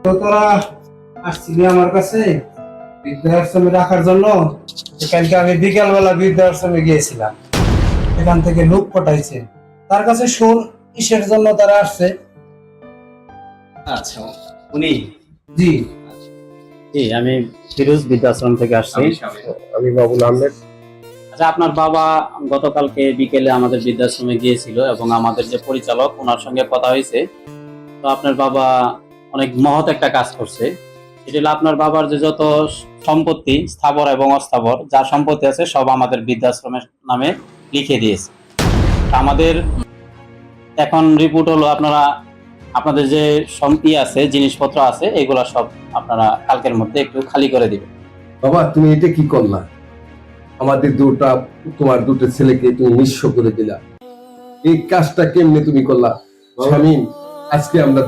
তো তোরা আসছিলি আমার কাছে বৃদ্ধাশ্রমে রাখার জন্য। কালকে আমি বিকালবেলা বৃদ্ধাশ্রমে গিয়েছিলাম, এখান থেকে লোক পটাইছে। তার কাছে শোন কিসের জন্য তারা আসছে। আচ্ছা, উনি? জি জি, আমি ফিরোজ বৃদ্ধাশ্রম থেকে আসছি। আমি বাবুল আহমেদ। আচ্ছা, আপনার বাবা গতকালকে বিকেলে আমাদের বৃদ্ধাশ্রমে গিয়েছিল এবং আমাদের যে পরিচালক ওনার সঙ্গে কথা হয়েছে। তো আপনার বাবা অনেক মহৎ একটা কাজ করছে। সেটা হলো আপনার বাবার যে যত সম্পত্তি, স্থাবর এবং অস্থাবর যা সম্পত্তি আছে সব আমাদের বৃদ্ধাশ্রমের নামে লিখে দিয়েছে। আমাদের এখন রিপোর্ট হলো আপনাদের যে সম্পত্তি আছে, জিনিসপত্র আছে, এগুলা সব আপনারা কালকের মধ্যে একটু খালি করে দিবেন। বাবা, তুমি এটা কি করলা? আমাদের তোমার দুটো ছেলেকে তুমি নিঃস্ব করে দিলা। এই কাজটা কেমনে তুমি করলা? শামীম, আজকে আমরা